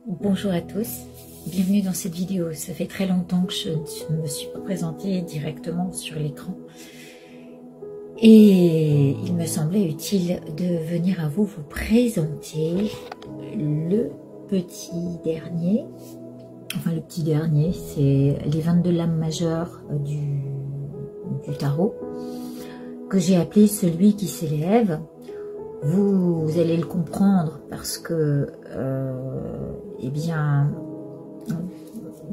Bonjour à tous, bienvenue dans cette vidéo. Ça fait très longtemps que je ne me suis pas présentée directement sur l'écran. Et il me semblait utile de venir à vous présenter le petit dernier. Enfin le petit dernier, c'est les 22 lames majeures du tarot, que j'ai appelé celui qui s'élève. Vous allez le comprendre parce que, eh bien,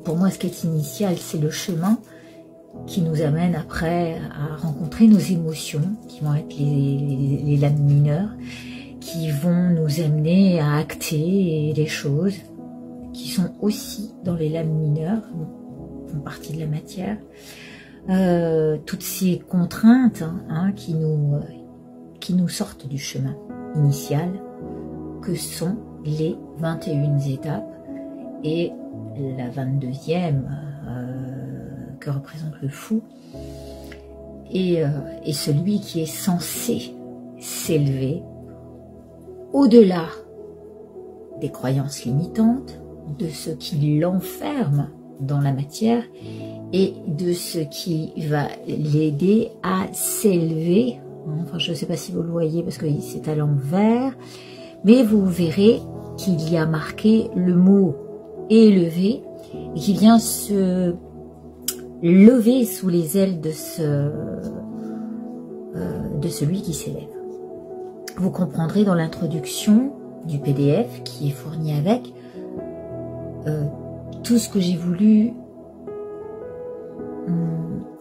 pour moi, ce qui est initial, c'est le chemin qui nous amène après à rencontrer nos émotions, qui vont être les lames mineures, qui vont nous amener à acter les choses, qui sont aussi dans les lames mineures, font partie de la matière. Toutes ces contraintes qui nous sortent du chemin initial, que sont les 21 étapes, et la 22e que représente le fou, et celui qui est censé s'élever au-delà des croyances limitantes, de ce qui l'enferme dans la matière, et de ce qui va l'aider à s'élever. Enfin, je ne sais pas si vous le voyez parce que c'est à l'envers, mais vous verrez qu'il y a marqué le mot élevé et qu'il vient se lever sous les ailes de celui qui s'élève. Vous comprendrez dans l'introduction du PDF qui est fourni avec tout ce que j'ai voulu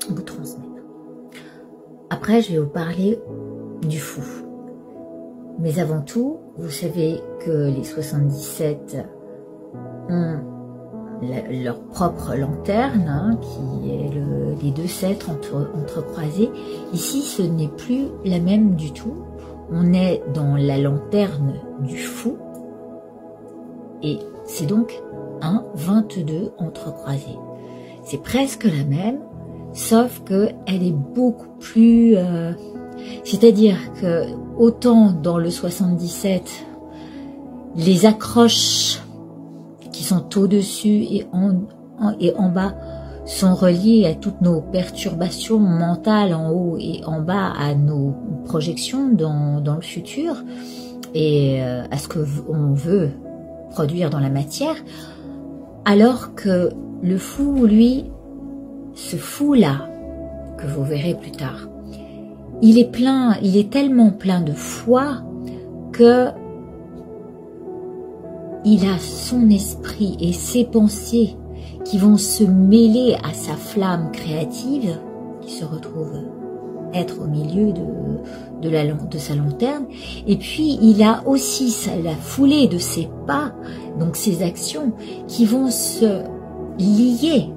vous transmettre. Après, je vais vous parler du fou. Mais avant tout, vous savez que les 77 ont leur propre lanterne, qui est les deux cètres entrecroisés. Ici, ce n'est plus la même du tout. On est dans la lanterne du fou. Et c'est donc un 22 entrecroisé. C'est presque la même, sauf qu'elle est beaucoup plus... c'est-à-dire que autant dans le 77, les accroches qui sont au-dessus et en bas sont reliées à toutes nos perturbations mentales en haut et en bas, à nos projections dans le futur et à ce qu'on veut produire dans la matière, alors que le fou, lui, ce fou-là, que vous verrez plus tard, il est tellement plein de foi que il a son esprit et ses pensées qui vont se mêler à sa flamme créative, qui se retrouve être au milieu de sa lanterne, et puis il a aussi la foulée de ses pas, donc ses actions, qui vont se lier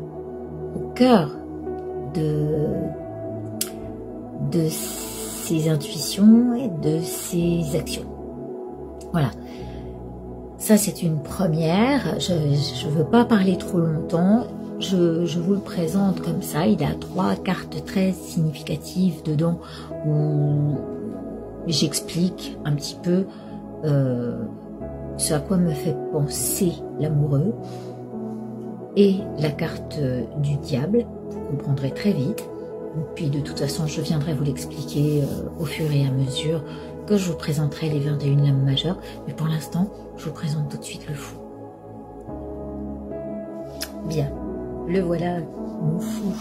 au cœur de ses intuitions et de ses actions. Voilà. Ça, c'est une première. Je ne veux pas parler trop longtemps. Je vous le présente comme ça. Il y a 3 cartes très significatives dedans où j'explique un petit peu ce à quoi me fait penser l'amoureux. Et la carte du diable, vous comprendrez très vite. Puis de toute façon, je viendrai vous l'expliquer au fur et à mesure que je vous présenterai les 21 lames majeures. Mais pour l'instant, je vous présente tout de suite le fou. Bien, le voilà, mon fou.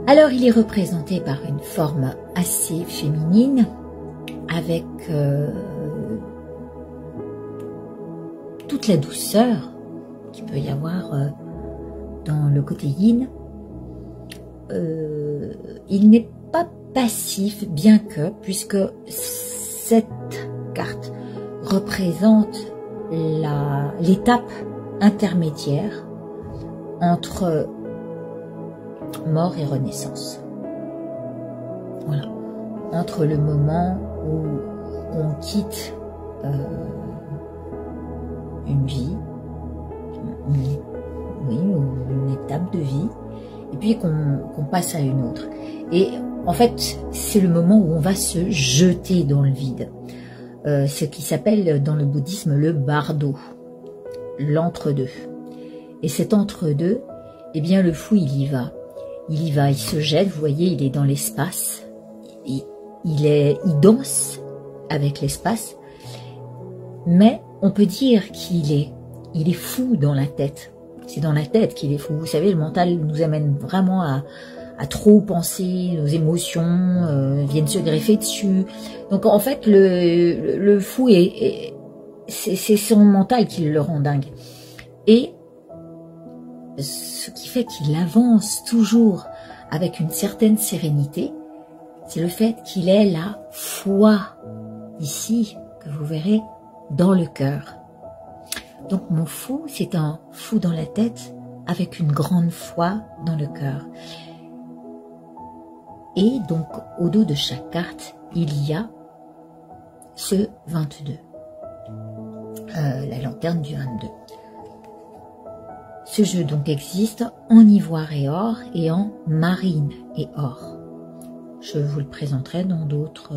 Alors, il est représenté par une forme assez féminine, avec toute la douceur qu'il peut y avoir dans le côté yin. Il n'est pas passif, bien que, puisque cette carte représente l'étape intermédiaire entre mort et renaissance. Voilà. Entre le moment où on quitte une vie, une étape de vie, et puis qu'on passe à une autre. Et en fait, c'est le moment où on va se jeter dans le vide. Ce qui s'appelle dans le bouddhisme le bardo. l'entre-deux. Et cet entre-deux, eh bien le fou, il y va. Il se jette, vous voyez, il est dans l'espace. Il danse avec l'espace. Mais on peut dire qu'il est fou dans la tête. C'est dans la tête qu'il est fou. Vous savez, le mental nous amène vraiment à trop penser, nos émotions viennent se greffer dessus. Donc en fait, le fou, c'est son mental qui le rend dingue. Et ce qui fait qu'il avance toujours avec une certaine sérénité, c'est le fait qu'il ait la foi, ici, que vous verrez, dans le cœur. Donc mon fou, c'est un fou dans la tête avec une grande foi dans le cœur. Et donc au dos de chaque carte, il y a ce 22, la lanterne du 22. Ce jeu donc existe en ivoire et or et en marine et or. Je vous le présenterai dans d'autres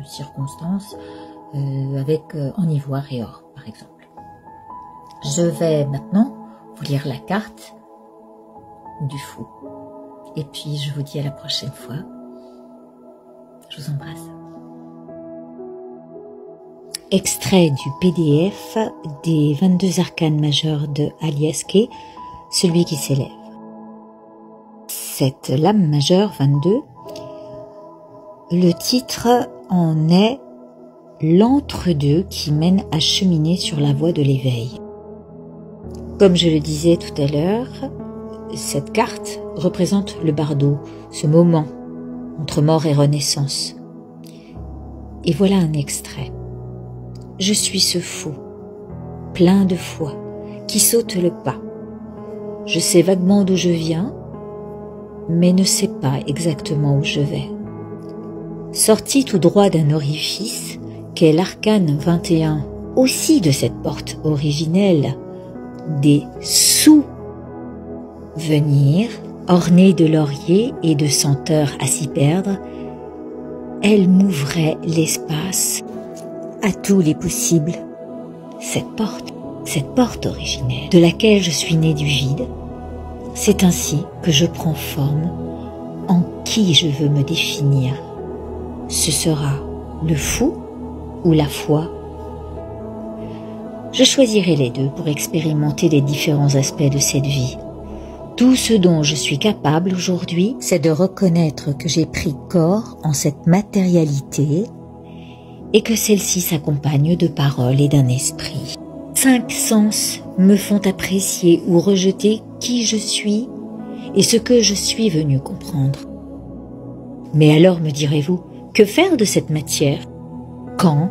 circonstances en ivoire et or par exemple. Je vais maintenant vous lire la carte du fou. Et puis je vous dis à la prochaine fois. Je vous embrasse. Extrait du PDF des 22 arcanes majeurs de Aliaske, celui qui s'élève. Cette lame majeure 22, le titre en est l'entre-deux qui mène à cheminer sur la voie de l'éveil. Comme je le disais tout à l'heure, cette carte représente le bardo, ce moment entre mort et renaissance. Et voilà un extrait. Je suis ce fou, plein de foi, qui saute le pas. Je sais vaguement d'où je viens, mais ne sais pas exactement où je vais. Sorti tout droit d'un orifice, qu'est l'arcane 21, aussi de cette porte originelle, des sous-venir, ornés de lauriers et de senteurs à s'y perdre, elle m'ouvrait l'espace à tous les possibles. Cette porte originelle, de laquelle je suis né du vide, c'est ainsi que je prends forme en qui je veux me définir. Ce sera le fou ou la foi. Je choisirai les deux pour expérimenter les différents aspects de cette vie. Tout ce dont je suis capable aujourd'hui, c'est de reconnaître que j'ai pris corps en cette matérialité et que celle-ci s'accompagne de paroles et d'un esprit. 5 sens me font apprécier ou rejeter qui je suis et ce que je suis venu comprendre. Mais alors, me direz-vous, que faire de cette matière? Quand,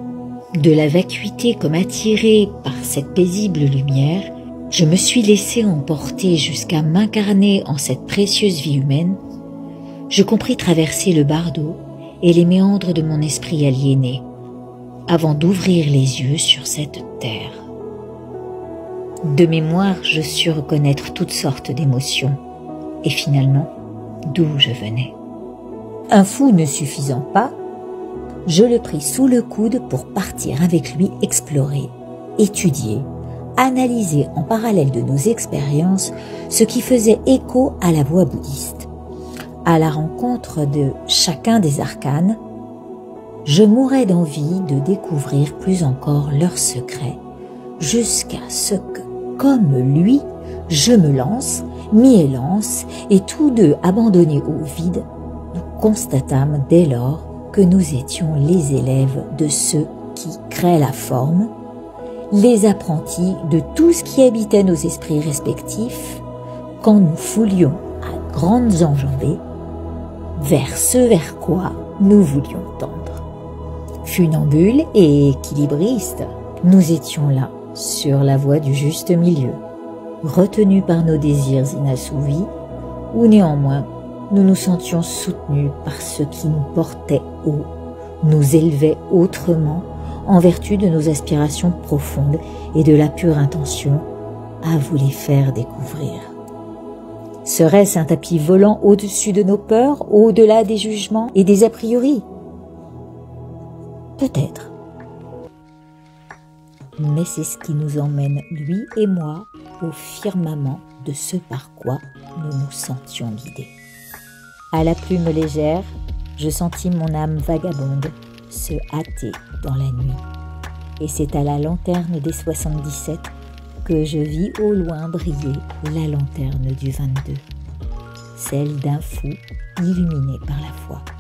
de la vacuité comme attirée par cette paisible lumière, je me suis laissé emporter jusqu'à m'incarner en cette précieuse vie humaine, je compris traverser le bardeau et les méandres de mon esprit aliéné, avant d'ouvrir les yeux sur cette terre. De mémoire, je sus reconnaître toutes sortes d'émotions, et finalement, d'où je venais. Un fou ne suffisant pas, je le pris sous le coude pour partir avec lui explorer, étudier, analyser en parallèle de nos expériences ce qui faisait écho à la voie bouddhiste. À la rencontre de chacun des arcanes, je mourais d'envie de découvrir plus encore leurs secrets, jusqu'à ce que, comme lui, je me lance, m'y élance, et tous deux abandonnés au vide, nous constatâmes dès lors que nous étions les élèves de ceux qui créent la forme, les apprentis de tout ce qui habitait nos esprits respectifs, quand nous foulions à grandes enjambées vers ce vers quoi nous voulions tendre. Funambules et équilibristes, nous étions là, sur la voie du juste milieu, retenus par nos désirs inassouvis, ou néanmoins nous nous sentions soutenus par ce qui nous portait haut, nous élevait autrement, en vertu de nos aspirations profondes et de la pure intention à vous les faire découvrir. Serait-ce un tapis volant au-dessus de nos peurs, au-delà des jugements et des a priori? Peut-être. mais c'est ce qui nous emmène, lui et moi, au firmament de ce par quoi nous nous sentions guidés. À la plume légère, je sentis mon âme vagabonde se hâter dans la nuit. Et c'est à la lanterne des 77 que je vis au loin briller la lanterne du 22, celle d'un fou illuminé par la foi.